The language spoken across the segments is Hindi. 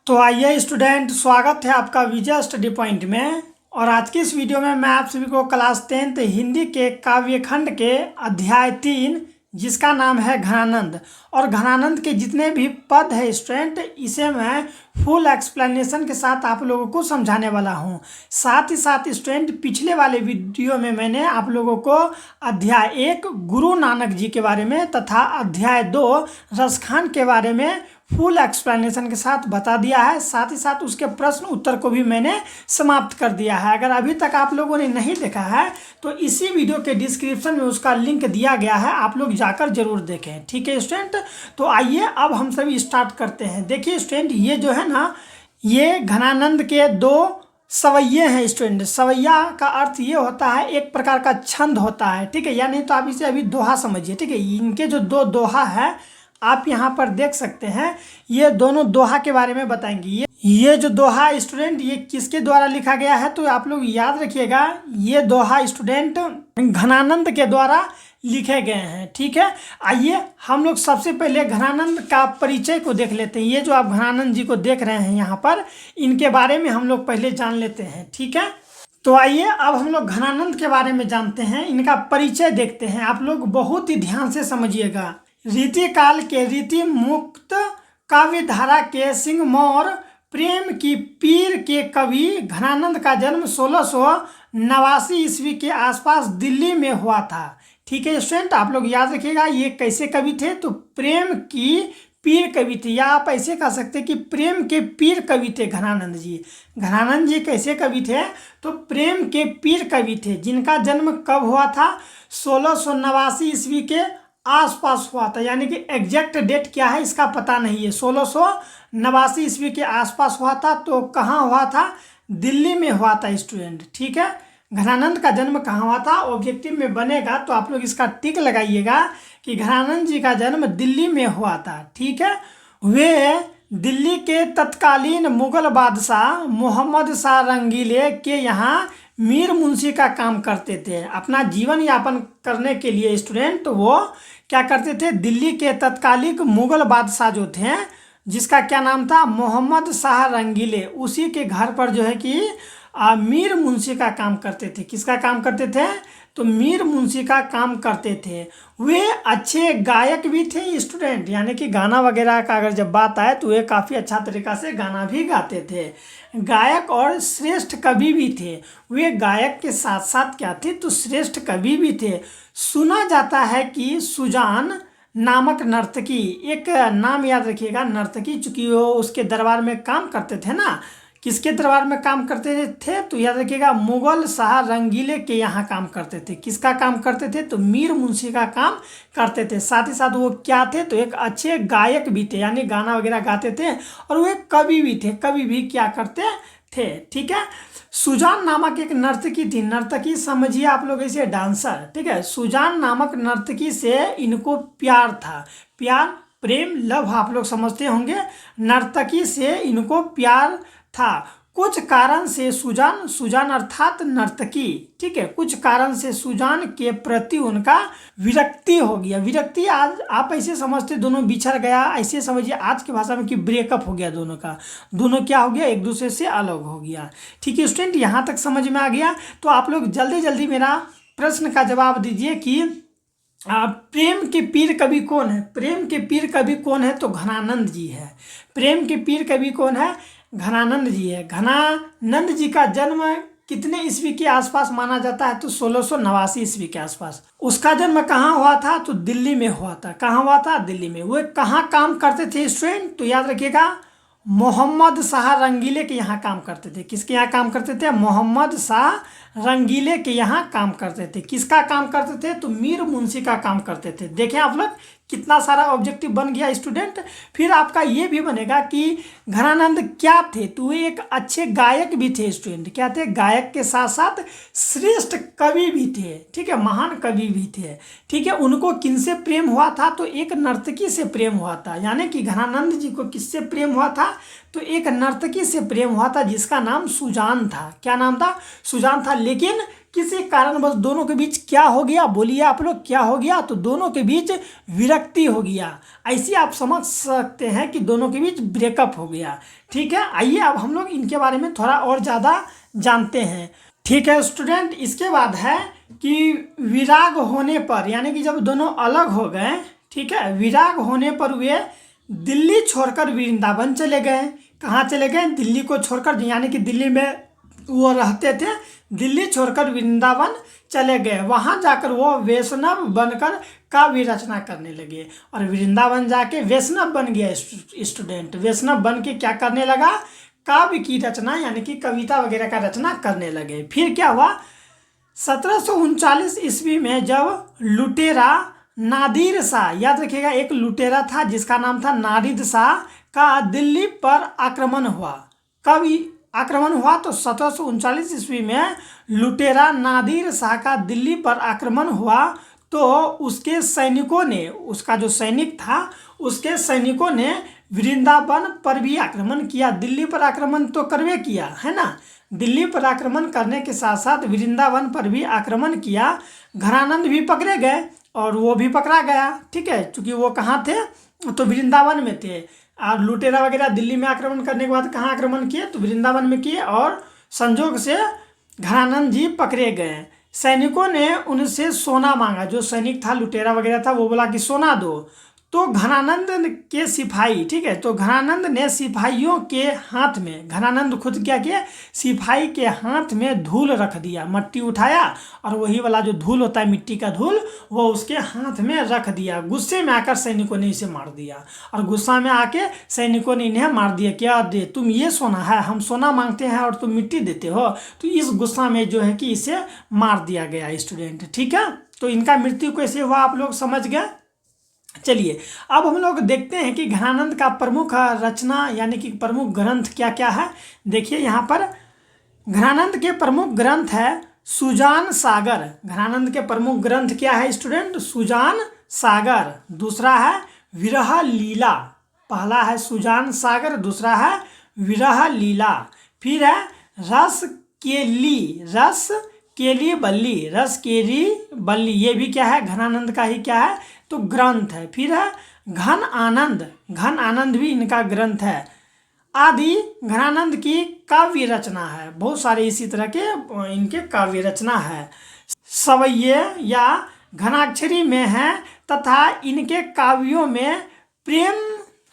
तो आइए स्टूडेंट, स्वागत है आपका विजय स्टडी पॉइंट में। और आज की इस वीडियो में मैं आप सभी को क्लास 10th हिंदी के काव्यखंड के अध्याय 3 जिसका नाम है घनानंद, और घनानंद के जितने भी पद है स्टूडेंट, इसे मैं फुल एक्सप्लेनेशन के साथ आप लोगों को समझाने वाला हूं। साथ ही साथ स्टूडेंट, पिछले वाले वीडियो में मैंने आप लोगों को अध्याय 1 गुरु नानक जी के बारे में तथा अध्याय 2 रसखान के बारे में फुल एक्सप्लेनेशन के साथ बता दिया है। साथ ही साथ उसके प्रश्न उत्तर को भी मैंने समाप्त कर दिया है। अगर अभी तक आप लोगों ने नहीं देखा है तो इसी वीडियो के डिस्क्रिप्शन में उसका लिंक दिया गया है, आप लोग जाकर जरूर देखें। ठीक है स्टूडेंट, तो आइए अब हम सभी स्टार्ट करते हैं। देखिए स्टूडेंट, ये जो है ना, ये घनानंद के 2 सवैये हैं स्टूडेंट। सवैया का अर्थ ये होता है, एक प्रकार का छंद होता है। ठीक है, या नहीं तो आप इसे अभी दोहा समझिए। ठीक है, इनके जो 2 दोहा है आप यहाँ पर देख सकते हैं, ये दोनों दोहा के बारे में बताएंगे। ये जो दोहा स्टूडेंट, ये किसके द्वारा लिखा गया है तो आप लोग याद रखिएगा, ये दोहा स्टूडेंट घनानंद के द्वारा लिखे गए हैं। ठीक है, आइए हम लोग सबसे पहले घनानंद का परिचय को देख लेते हैं। ये जो आप घनानंद जी को देख रहे हैं यहाँ पर, इनके बारे में हम लोग पहले जान लेते हैं। ठीक है, तो आइए अब हम लोग घनानंद के बारे में जानते हैं, इनका परिचय देखते हैं। आप लोग बहुत ही ध्यान से समझिएगा। रीति काल के रीति मुक्त काव्य धारा के सिंहमौर प्रेम की पीर के कवि घनानंद का जन्म 1689 ईस्वी के आसपास दिल्ली में हुआ था। ठीक है स्टूडेंट, आप लोग याद रखिएगा ये कैसे कवि थे, तो प्रेम की पीर कवि थे, या आप ऐसे कह सकते हैं कि प्रेम के पीर कवि थे घनानंद जी। घनानंद जी कैसे कवि थे, तो प्रेम के पीर कवि थे, जिनका जन्म कब हुआ था, 1689 ईस्वी के आसपास हुआ था। यानी कि एग्जैक्ट डेट क्या है इसका पता नहीं है, 1689 ईस्वी के आसपास हुआ था। तो कहाँ हुआ था, दिल्ली में हुआ था स्टूडेंट। ठीक है, घनानंद का जन्म कहाँ हुआ था, ऑब्जेक्टिव में बनेगा तो आप लोग इसका टिक लगाइएगा कि घनानंद जी का जन्म दिल्ली में हुआ था। ठीक है, वे दिल्ली के तत्कालीन मुगल बादशाह मोहम्मद शाह रंगीले के यहाँ मीर मुंशी का काम करते थे। अपना जीवन यापन करने के लिए स्टूडेंट वो क्या करते थे, दिल्ली के तत्कालीन मुगल बादशाह जो थे, जिसका क्या नाम था, मोहम्मद शाह रंगीले, उसी के घर पर जो है कि मीर मुंशी का काम करते थे। किसका काम करते थे, तो मीर मुंशी का काम करते थे। वे अच्छे गायक भी थे स्टूडेंट, यानी कि गाना वगैरह का अगर जब बात आए तो वे काफ़ी अच्छा तरीक़ा से गाना भी गाते थे। गायक और श्रेष्ठ कवि भी थे। वे गायक के साथ साथ क्या थे, तो श्रेष्ठ कवि भी थे। सुना जाता है कि सुजान नामक नर्तकी, एक नाम याद रखिएगा, नर्तकी, चूँकि वो उसके दरबार में काम करते थे ना, किसके दरबार में काम करते थे, तो याद रखिएगा मुगल शाह रंगीले के यहाँ काम करते थे। किसका काम करते थे, तो मीर मुंशी का काम करते थे। साथ ही साथ वो क्या थे, तो एक अच्छे गायक भी थे, यानी गाना वगैरह गाते थे, और वो एक कवि भी थे, कवि भी क्या करते थे। ठीक है, सुजान नामक एक नर्तकी थी। नर्तकी समझिए आप लोग ऐसे डांसर। ठीक है, सुजान नामक नर्तकी से इनको प्यार था। प्यार, प्रेम, लव आप लोग समझते होंगे। नर्तकी से इनको प्यार था। कुछ कारण से सुजान अर्थात नर्तकी, ठीक है, कुछ कारण से सुजान के प्रति उनका विरक्ति हो गया। विरक्ति आज आप ऐसे समझते दोनों बिछड़ गया, ऐसे समझिए आज की भाषा में कि ब्रेकअप हो गया दोनों का। दोनों क्या हो गया, एक दूसरे से अलग हो गया। ठीक है स्टूडेंट, यहाँ तक समझ में आ गया। तो आप लोग जल्दी जल्दी मेरा प्रश्न का जवाब दीजिए कि प्रेम के पीर कवि कौन है। प्रेम के पीर कवि कौन है, तो घनानंद जी है। प्रेम के पीर कवि कौन है, घनानंद जी है। घनानंद जी का जन्म कितने ईस्वी के आसपास माना जाता है, तो 1689 ईस्वी के आसपास। उसका जन्म कहाँ हुआ था, तो दिल्ली में हुआ था। कहाँ हुआ था, दिल्ली में। वो कहाँ काम करते थे स्टूडेंट, तो याद रखिएगा मोहम्मद शाह रंगीले के यहाँ काम करते थे। किसके यहाँ काम करते थे, मोहम्मद शाह रंगीले के यहाँ काम करते थे। किसका काम करते थे, तो मीर मुंशी का काम करते थे। देखें आप लोग कितना सारा ऑब्जेक्टिव बन गया स्टूडेंट। फिर आपका ये भी बनेगा कि घनानंद क्या थे, तो वे एक अच्छे गायक भी थे स्टूडेंट। क्या थे, गायक के साथ साथ श्रेष्ठ कवि भी थे। ठीक है, महान कवि भी थे। ठीक है, उनको किनसे प्रेम हुआ था, तो एक नर्तकी से प्रेम हुआ था। यानी कि घनानंद जी को किससे प्रेम हुआ था, तो एक नर्तकी से प्रेम हुआ था जिसका नाम सुजान था। क्या नाम था, सुजान था। लेकिन किसी कारणवश दोनों के बीच क्या हो गया, बोलिए आप लोग क्या हो गया, तो दोनों के बीच विरक्ति हो गया। ऐसे आप समझ सकते हैं कि दोनों के बीच ब्रेकअप हो गया। ठीक है, आइए अब हम लोग इनके बारे में थोड़ा और ज़्यादा जानते हैं। ठीक है स्टूडेंट, इसके बाद है कि विराग होने पर, यानी कि जब दोनों अलग हो गए, ठीक है, विराग होने पर वे दिल्ली छोड़कर वृंदावन चले गए। कहाँ चले गए? दिल्ली को छोड़कर, यानी कि दिल्ली में वो रहते थे, दिल्ली छोड़कर वृंदावन चले गए। वहाँ जाकर वो वैष्णव बनकर काव्य रचना करने लगे और वृंदावन जाके वैष्णव बन गया स्टूडेंट। वैष्णव बन के क्या करने लगा? काव्य की रचना, यानी कि कविता वगैरह का रचना करने लगे। फिर क्या हुआ? 1739 ईस्वी में जब लुटेरा नादिर शाह, याद रखिएगा, एक लुटेरा था जिसका नाम था नादिर शाह, का दिल्ली पर आक्रमण हुआ। कब आक्रमण हुआ? तो 1739 ईस्वी में लुटेरा नादिर शाह का दिल्ली पर आक्रमण हुआ। तो उसके सैनिकों ने, उसका जो सैनिक था, उसके सैनिकों ने वृंदावन पर भी आक्रमण किया। दिल्ली पर आक्रमण तो करवे किया है ना, दिल्ली पर आक्रमण करने के साथ साथ वृंदावन पर भी आक्रमण किया। घनानंद भी पकड़े गए और वो भी पकड़ा गया। ठीक है, क्योंकि वो कहाँ थे? तो वृंदावन में थे। और लुटेरा वगैरह दिल्ली में आक्रमण करने के बाद कहाँ आक्रमण किए? तो वृंदावन में किए और संजोग से घनानंद जी पकड़े गए। सैनिकों ने उनसे सोना मांगा। जो सैनिक था, लुटेरा वगैरह था, वो बोला कि सोना दो। तो घनानंद के सिपाही, ठीक है, तो घनानंद ने सिपाहियों के हाथ में, घनानंद खुद क्या किया? सिपाही के हाथ में धूल रख दिया, मट्टी उठाया और वही वाला जो धूल होता है, मिट्टी का धूल, वो उसके हाथ में रख दिया। गुस्से में आकर सैनिकों ने इसे मार दिया और गुस्सा में आके सैनिकों ने इन्हें मार दिया। क्या दे? तुम ये सोना है, हम सोना मांगते हैं और तुम मिट्टी देते हो। तो इस गुस्सा में जो है कि इसे मार दिया गया स्टूडेंट। ठीक है, तो इनका मृत्यु कैसे हुआ आप लोग समझ गए। चलिए अब हम लोग देखते हैं कि घनानंद का प्रमुख रचना, यानी कि प्रमुख ग्रंथ क्या क्या है। देखिए यहाँ पर घनानंद के प्रमुख ग्रंथ है सुजान सागर। घनानंद के प्रमुख ग्रंथ क्या है स्टूडेंट? सुजान सागर। दूसरा है विरह लीला। पहला है सुजान सागर, दूसरा है विरह लीला। फिर है रस केली, रस केली बल्ली, रस केली बल्ली, ये भी क्या है? घनानंद का ही क्या है? तो ग्रंथ है। फिर है घन आनंद, घन आनंद भी इनका ग्रंथ है। आदि घनानंद की काव्य रचना है। बहुत सारे इसी तरह के इनके काव्य रचना है। सवैये या घनाक्षरी में है तथा इनके काव्यों में प्रेम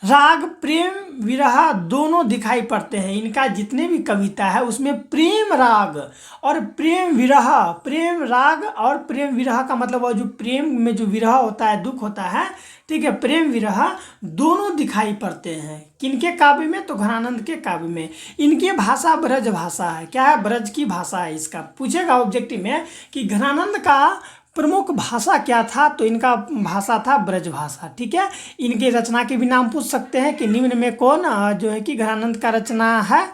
राग, प्रेम विरह दोनों दिखाई पड़ते हैं। इनका जितने भी कविता है उसमें प्रेम राग और प्रेम विरह, प्रेम राग और प्रेम विरह का मतलब जो प्रेम में जो विरह होता है, दुख होता है, ठीक है, प्रेम विरह दोनों दिखाई पड़ते हैं। किनके काव्य में? तो घनानंद के काव्य में। इनकी भाषा ब्रज भाषा है। क्या है? ब्रज की भाषा है। इसका पूछेगा ऑब्जेक्टिव में कि घनानंद का प्रमुख भाषा क्या था, तो इनका भाषा था ब्रज भाषा। ठीक है, इनके रचना के भी नाम पूछ सकते हैं कि निम्न में कौन जो है कि घनानंद का रचना है,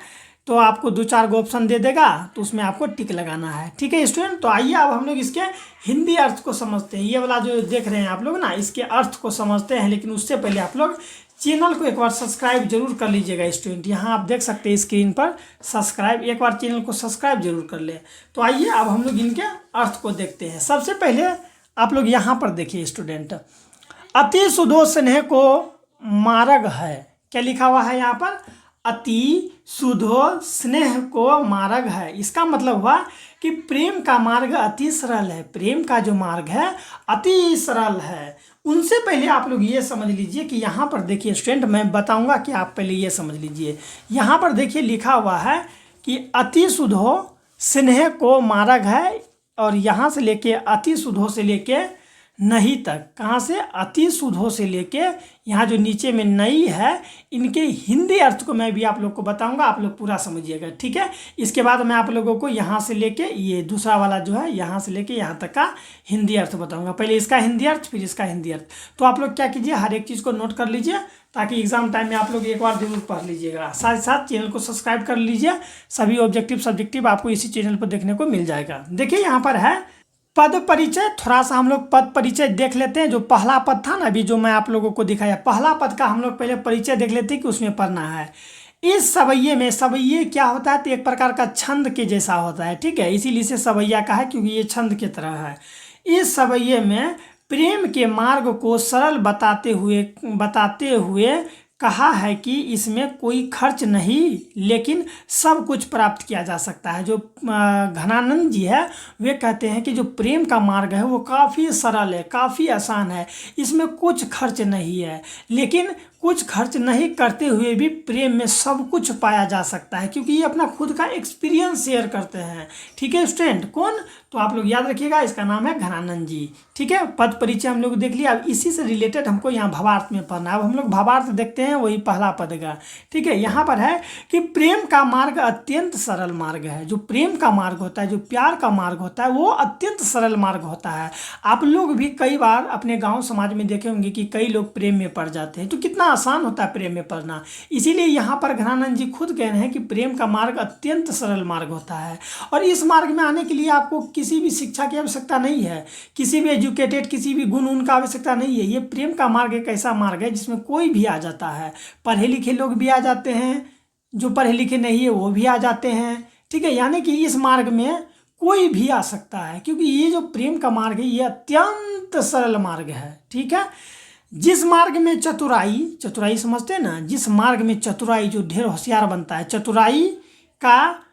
तो आपको 2-4 गो ऑप्शन दे देगा, तो उसमें आपको टिक लगाना है। ठीक है स्टूडेंट, तो आइए अब हम लोग इसके हिंदी अर्थ को समझते हैं। ये वाला जो देख रहे हैं आप लोग ना, इसके अर्थ को समझते हैं, लेकिन उससे पहले आप लोग चैनल को एक बार सब्सक्राइब जरूर कर लीजिएगा स्टूडेंट। यहाँ आप देख सकते हैं स्क्रीन पर सब्सक्राइब, एक बार चैनल को सब्सक्राइब जरूर कर ले। तो आइए अब हम लोग इनके अर्थ को देखते हैं। सबसे पहले आप लोग यहाँ पर देखिए स्टूडेंट, अति सुधो स्नेह को मार्ग है। क्या लिखा हुआ है यहाँ पर? अति सुधो स्नेह को मार्ग है। इसका मतलब हुआ कि प्रेम का मार्ग अति सरल है। प्रेम का जो मार्ग है अति सरल है। उनसे पहले आप लोग ये समझ लीजिए कि यहाँ पर देखिए स्टूडेंट, मैं बताऊंगा कि आप पहले ये समझ लीजिए। यहाँ पर देखिए लिखा हुआ है कि अति सुधो स्नेह को मार्ग है, और यहाँ से लेके अति सुधो से लेके नहीं तक, कहाँ से? अति सुधो से लेके यहाँ जो नीचे में नई है, इनके हिंदी अर्थ को मैं भी आप लोग को बताऊंगा, आप लोग पूरा समझिएगा। ठीक है, इसके बाद मैं आप लोगों को यहाँ से लेके ये दूसरा वाला जो है, यहाँ से लेके यहाँ तक का हिंदी अर्थ बताऊंगा। पहले इसका हिंदी अर्थ, फिर इसका हिंदी अर्थ। तो आप लोग क्या कीजिए, हर एक चीज़ को नोट कर लीजिए, ताकि एग्जाम टाइम में आप लोग एक बार जरूर पढ़ लीजिएगा। साथ ही साथ चैनल को सब्सक्राइब कर लीजिए। सभी ऑब्जेक्टिव सब्जेक्टिव आपको इसी चैनल पर देखने को मिल जाएगा। देखिए यहाँ पर है पद परिचय। थोड़ा सा हम लोग पद परिचय देख लेते हैं। जो पहला पद था ना अभी जो मैं आप लोगों को दिखाया, पहला पद का हम लोग पहले परिचय देख लेते हैं कि उसमें पढ़ना है। इस सवैये में, सवैये क्या होता है तो एक प्रकार का छंद के जैसा होता है, ठीक है, इसीलिए इसे सवैया कहा है क्योंकि ये छंद की तरह है। इस सवैये में प्रेम के मार्ग को सरल बताते हुए कहा है कि इसमें कोई खर्च नहीं लेकिन सब कुछ प्राप्त किया जा सकता है। जो घनानंद जी है वे कहते हैं कि जो प्रेम का मार्ग है वो काफ़ी सरल है, काफ़ी आसान है, इसमें कुछ खर्च नहीं है, लेकिन कुछ खर्च नहीं करते हुए भी प्रेम में सब कुछ पाया जा सकता है, क्योंकि ये अपना खुद का एक्सपीरियंस शेयर करते हैं। ठीक है स्टूडेंट, कौन, तो आप लोग याद रखिएगा, इसका नाम है घनानंद जी। ठीक है, पद परिचय हम लोग देख लिया। अब इसी से रिलेटेड हमको यहाँ भावार्थ में पढ़ना है। अब हम लोग भावार्थ देखते हैं, वही पहला पद का। ठीक है, यहाँ पर है कि प्रेम का मार्ग अत्यंत सरल मार्ग है। जो प्रेम का मार्ग होता है, जो प्यार का मार्ग होता है, वो अत्यंत सरल मार्ग होता है। आप लोग भी कई बार अपने गाँव समाज में देखे होंगे कि कई लोग प्रेम में पड़ जाते हैं, तो कितना आसान होता है प्रेम में पड़ना। इसीलिए यहाँ पर घनानंद जी खुद कह रहे हैं कि प्रेम का मार्ग अत्यंत सरल मार्ग होता है, और इस मार्ग में आने के लिए आपको किसी भी शिक्षा की आवश्यकता नहीं है, किसी भी एजुकेटेड, किसी भी गुण उनका आवश्यकता नहीं है। ये प्रेम का मार्ग एक ऐसा मार्ग है जिसमें कोई भी आ जाता है, पढ़े लिखे लोग भी आ जाते हैं, जो पढ़े लिखे नहीं है वो भी आ जाते हैं। ठीक है, यानी कि इस मार्ग में कोई भी आ सकता है, क्योंकि ये जो प्रेम का मार्ग है ये अत्यंत सरल मार्ग है। ठीक है, जिस मार्ग में चतुराई समझते हैं ना, जिस मार्ग में चतुराई, जो ढेर होशियार बनता है, चतुराई का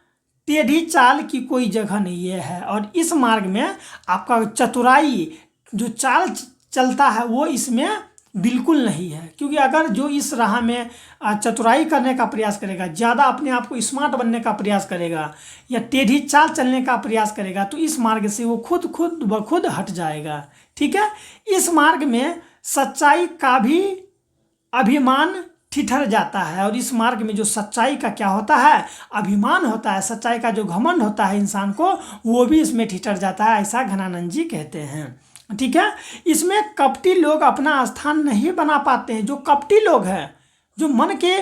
टेढ़ी चाल की कोई जगह नहीं है। और इस मार्ग में आपका चतुराई जो चाल चलता है वो इसमें बिल्कुल नहीं है, क्योंकि अगर जो इस राह में चतुराई करने का प्रयास करेगा, ज़्यादा अपने आप को स्मार्ट बनने का प्रयास करेगा या टेढ़ी चाल चलने का प्रयास करेगा, तो इस मार्ग से वो खुद ब खुद हट जाएगा। ठीक है, इस मार्ग में सच्चाई का भी अभिमान ठिठर जाता है, और इस मार्ग में जो सच्चाई का क्या होता है, अभिमान होता है, सच्चाई का जो घमंड होता है इंसान को, वो भी इसमें ठिठर जाता है, ऐसा घनानंद जी कहते हैं। ठीक है, इसमें कपटी लोग अपना स्थान नहीं बना पाते हैं। जो कपटी लोग हैं, जो मन के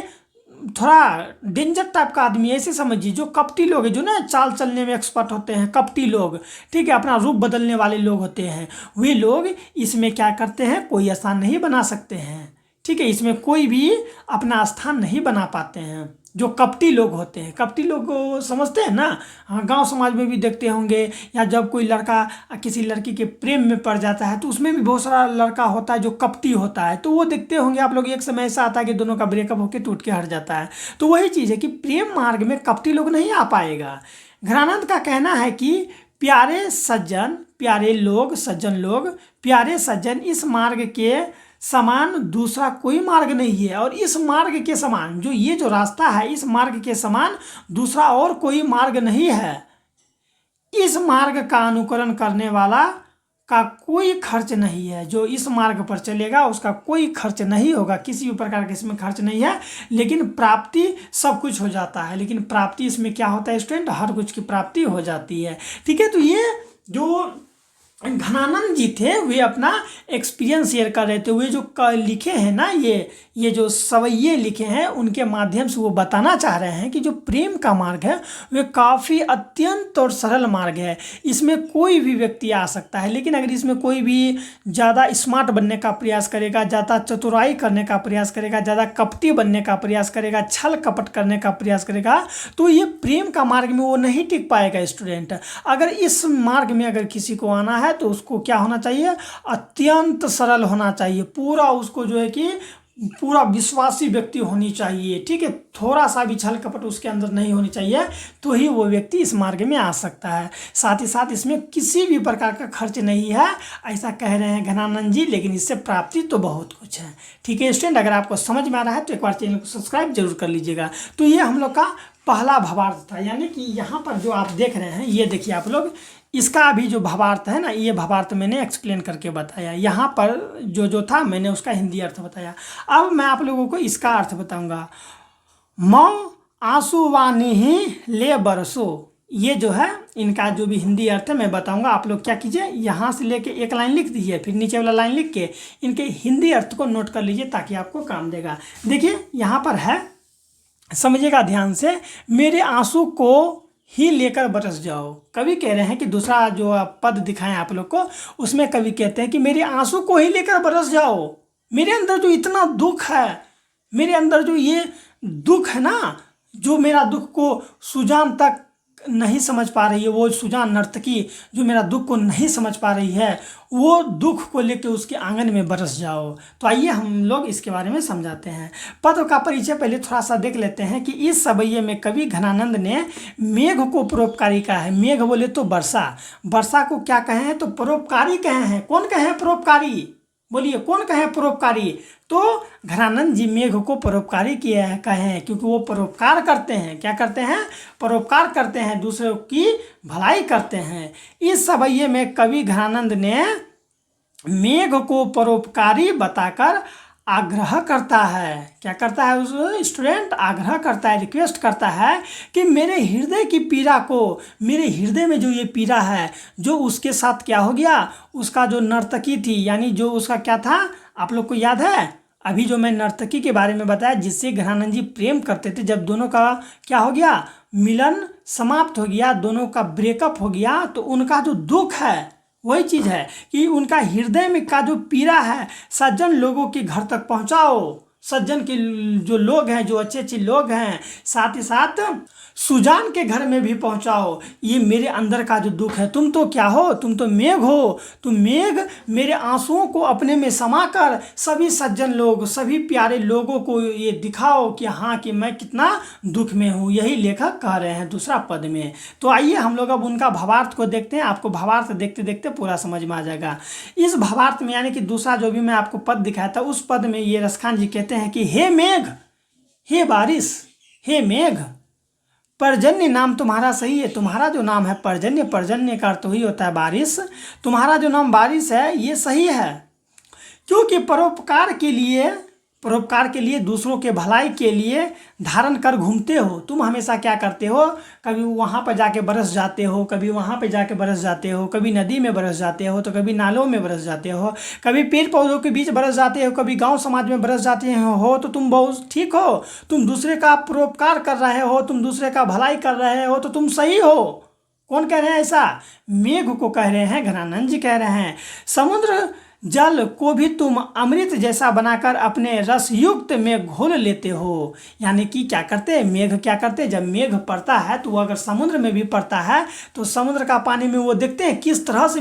थोड़ा डेंजर टाइप का आदमी है, ऐसे समझिए, जो कपटी लोग हैं, जो ना चाल चलने में एक्सपर्ट होते हैं, कपटी लोग, ठीक है, अपना रूप बदलने वाले लोग होते हैं, वे लोग इसमें क्या करते हैं, कोई स्थान नहीं बना सकते हैं। ठीक है, इसमें कोई भी अपना स्थान नहीं बना पाते हैं, जो कपटी लोग होते हैं। कपटी लोग को समझते हैं ना, हाँ, गांव समाज में भी देखते होंगे, या जब कोई लड़का किसी लड़की के प्रेम में पड़ जाता है तो उसमें भी बहुत सारा लड़का होता है जो कपटी होता है, तो वो देखते होंगे आप लोग, एक समय ऐसा आता है कि दोनों का ब्रेकअप होकर टूट के हट जाता है। तो वही चीज़ है कि प्रेम मार्ग में कपटी लोग नहीं आ पाएगा। घनानंद का कहना है कि प्यारे सज्जन, प्यारे लोग, सज्जन लोग, प्यारे सज्जन, इस मार्ग के समान दूसरा कोई मार्ग नहीं है, और इस मार्ग के समान, जो ये जो रास्ता है, इस मार्ग के समान दूसरा और कोई मार्ग नहीं है। इस मार्ग का अनुकरण करने वाला का कोई खर्च नहीं है। जो इस मार्ग पर चलेगा उसका कोई खर्च नहीं होगा, किसी भी प्रकार का इसमें खर्च नहीं है, लेकिन प्राप्ति सब कुछ हो जाता है। लेकिन प्राप्ति इसमें क्या होता है स्टूडेंट, हर कुछ की प्राप्ति हो जाती है। ठीक है, तो ये जो घनानंद जी थे वे अपना एक्सपीरियंस शेयर कर रहे थे। वे जो लिखे हैं ना, ये जो सवैये लिखे हैं, उनके माध्यम से वो बताना चाह रहे हैं कि जो प्रेम का मार्ग है वे काफ़ी अत्यंत और सरल मार्ग है। इसमें कोई भी व्यक्ति आ सकता है, लेकिन अगर इसमें कोई भी ज़्यादा स्मार्ट बनने का प्रयास करेगा, ज़्यादा चतुराई करने का प्रयास करेगा, ज़्यादा कपटी बनने का प्रयास करेगा, छल कपट करने का प्रयास करेगा, तो ये प्रेम का मार्ग में वो नहीं टिक पाएगा स्टूडेंट। अगर इस मार्ग में अगर किसी को आना है तो उसको क्या होना चाहिए, अत्यंत सरल होना चाहिए, पूरा उसको जो है कि पूरा विश्वासी व्यक्ति होनी चाहिए। ठीक है, थोड़ा सा भी छल कपट उसके अंदर नहीं होनी चाहिए, तो ही वो व्यक्ति इस मार्ग में आ सकता है। साथ ही साथ इसमें किसी भी प्रकार का खर्च नहीं है, ऐसा कह रहे हैं घनानंद जी, लेकिन इससे प्राप्ति तो बहुत कुछ है। ठीक है स्टूडेंट, अगर आपको समझ में आ रहा है तो एक बार चैनल को सब्सक्राइब जरूर कर लीजिएगा। तो ये हम लोग का पहला भावार्थ था, यानी कि यहाँ पर जो आप देख रहे हैं, ये देखिए आप लोग, इसका अभी जो भावार्थ है ना, ये भावार्थ मैंने एक्सप्लेन करके बताया। यहाँ पर जो था मैंने उसका हिंदी अर्थ बताया। अब मैं आप लोगों को इसका अर्थ बताऊंगा। मौ आंसू वानी ही ले बरसो, ये जो है इनका जो भी हिंदी अर्थ है मैं बताऊंगा। आप लोग क्या कीजिए, यहाँ से लेके एक लाइन लिख दीजिए, फिर नीचे वाला लाइन लिख के इनके हिंदी अर्थ को नोट कर लीजिए, ताकि आपको काम देगा। देखिए यहाँ पर है, समझिएगा ध्यान से, मेरे आंसू को ही लेकर बरस जाओ। कवि कह रहे हैं कि दूसरा जो पद दिखाएं आप लोग को, उसमें कवि कहते हैं कि मेरे आंसू को ही लेकर बरस जाओ। मेरे अंदर जो इतना दुख है, मेरे अंदर जो ये दुख है ना, जो मेरा दुख को सुजान तक नहीं समझ पा रही है, वो सुजान नर्तकी जो मेरा दुख को नहीं समझ पा रही है, वो दुख को लेकर उसके आंगन में बरस जाओ। तो आइए हम लोग इसके बारे में समझाते हैं। पद का परिचय पहले थोड़ा सा देख लेते हैं कि इस सवैये में कवि घनानंद ने मेघ को परोपकारी कहा है। मेघ बोले तो वर्षा, वर्षा को क्या कहे हैं तो परोपकारी कहे हैं। कौन कहे हैं परोपकारी, बोलिए कौन कहे परोपकारी? तो घनानंद जी मेघ को परोपकारी किए हैं, कहे हैं, क्योंकि वो परोपकार करते हैं। क्या करते हैं? परोपकार करते हैं, दूसरों की भलाई करते हैं। इस सवैये में कवि घनानंद ने मेघ को परोपकारी बताकर आग्रह करता है। क्या करता है उस स्टूडेंट? आग्रह करता है, रिक्वेस्ट करता है कि मेरे हृदय की पीड़ा को, मेरे हृदय में जो ये पीड़ा है, जो उसके साथ क्या हो गया, उसका जो नर्तकी थी, यानी जो उसका क्या था, आप लोग को याद है अभी जो मैं नर्तकी के बारे में बताया, जिससे घनानंद जी प्रेम करते थे, जब दोनों का क्या हो गया, मिलन समाप्त हो गया, दोनों का ब्रेकअप हो गया, तो उनका जो दुख है वही चीज़ है कि उनका हृदय में का जो पीड़ा है, सज्जन लोगों के घर तक पहुंचाओ। सज्जन के जो लोग हैं, जो अच्छे अच्छे लोग हैं, साथ ही साथ सुजान के घर में भी पहुंचाओ। ये मेरे अंदर का जो दुख है, तुम तो क्या हो, तुम तो मेघ हो, तुम मेघ मेरे आंसुओं को अपने में समाकर सभी सज्जन लोग, सभी प्यारे लोगों को ये दिखाओ कि हाँ कि मैं कितना दुख में हूँ। यही लेखक कह रहे हैं दूसरा पद में। तो आइए हम लोग अब उनका भावार्थ को देखते हैं। आपको भावार्थ देखते देखते पूरा समझ में आ जाएगा। इस भावार्थ में यानी कि दूसरा जो भी मैं आपको पद दिखाया था, उस पद में ये रसखान जी कहते हैं कि हे मेघ, हे बारिश, हे मेघ, पर्जन्य नाम तुम्हारा सही है। तुम्हारा जो नाम है पर्जन्य, पर्जन्य का अर्थ वही होता है बारिश। तुम्हारा जो नाम बारिश है ये सही है, क्योंकि परोपकार के लिए दूसरों के भलाई के लिए धारण कर घूमते हो। तुम हमेशा क्या करते हो, कभी वहाँ पर जाके बरस जाते हो, कभी वहाँ पे जाके बरस जाते हो, कभी नदी में बरस जाते हो, तो कभी नालों में बरस जाते हो, कभी पेड़ पौधों के बीच बरस जाते हो, कभी गांव समाज में बरस जाते हो। तो तुम बहुत ठीक हो, तुम दूसरे का परोपकार कर रहे हो, तुम दूसरे का भलाई कर रहे हो, तो तुम सही हो। कौन कह रहे हैं ऐसा? मेघ को कह रहे हैं, घनानंद जी कह रहे हैं। समुद्र जल को भी तुम अमृत जैसा बनाकर अपने रसयुक्त में घोल लेते हो। यानी कि क्या करते हैं मेघ, क्या करते हैं, जब मेघ पड़ता है तो वो अगर समुद्र में भी पड़ता है तो समुद्र का पानी में वो देखते हैं किस तरह से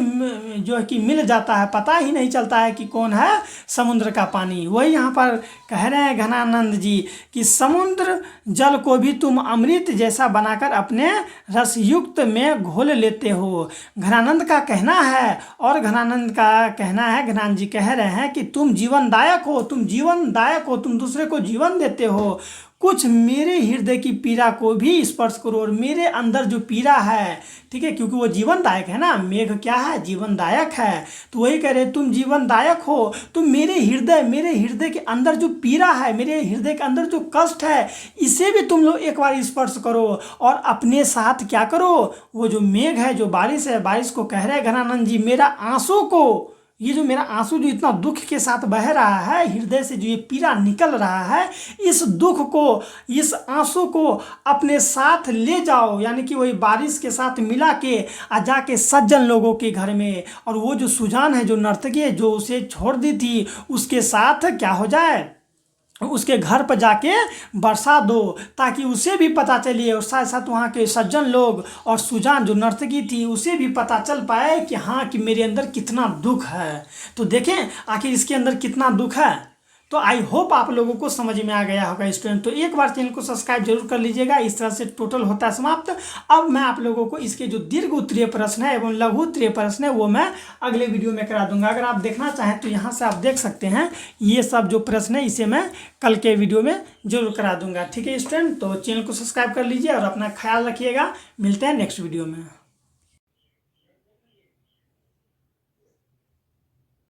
जो है कि मिल जाता है, पता ही नहीं चलता है कि कौन है समुद्र का पानी। वही यहाँ पर कह रहे हैं घनानंद जी कि समुद्र जल को भी तुम अमृत जैसा बनाकर अपने रसयुक्त में घोल लेते हो। घनानंद का कहना है, और घनानंद का कहना है, घनानंद जी कह रहे हैं कि तुम जीवनदायक हो, तुम जीवनदायक हो, तुम दूसरे को जीवन देते हो। कुछ मेरे हृदय की पीड़ा को भी स्पर्श करो, और मेरे अंदर जो पीड़ा है, ठीक है, क्योंकि वो जीवनदायक है ना, मेघ क्या है, जीवनदायक है। तो वही कह रहे तुम जीवनदायक हो, तुम मेरे हृदय के अंदर जो पीड़ा है, मेरे हृदय के अंदर जो कष्ट है, इसे भी तुम लोग एक बार स्पर्श करो, और अपने साथ क्या करो, वो जो मेघ है, जो बारिश है, बारिश को कह रहे हैं घनानंद जी, मेरा आंसू को, ये जो मेरा आंसू जो इतना दुख के साथ बह रहा है, हृदय से जो ये पीड़ा निकल रहा है, इस दुख को, इस आंसू को अपने साथ ले जाओ। यानी कि वही बारिश के साथ मिला के जाके सज्जन लोगों के घर में, और वो जो सुजान है, जो नर्तकी है, जो उसे छोड़ दी थी, उसके साथ क्या हो जाए, उसके घर पर जाके बरसा दो, ताकि उसे भी पता चले, और साथ साथ वहाँ के सज्जन लोग और सुजान जो नर्तकी थी उसे भी पता चल पाए कि हाँ कि मेरे अंदर कितना दुख है। तो देखें आखिर इसके अंदर कितना दुख है। तो आई होप आप लोगों को समझ में आ गया होगा स्टूडेंट। तो एक बार चैनल को सब्सक्राइब जरूर कर लीजिएगा। इस तरह से टोटल होता है समाप्त। अब मैं आप लोगों को इसके जो दीर्घ उत्तरीय प्रश्न है एवं लघु उत्तरीय प्रश्न है वो मैं अगले वीडियो में करा दूंगा। अगर आप देखना चाहें तो यहाँ से आप देख सकते हैं, ये सब जो प्रश्न है इसे मैं कल के वीडियो में जरूर करा दूंगा। ठीक है स्टूडेंट, तो चैनल को सब्सक्राइब कर लीजिए और अपना ख्याल रखिएगा। मिलते हैं नेक्स्ट वीडियो में।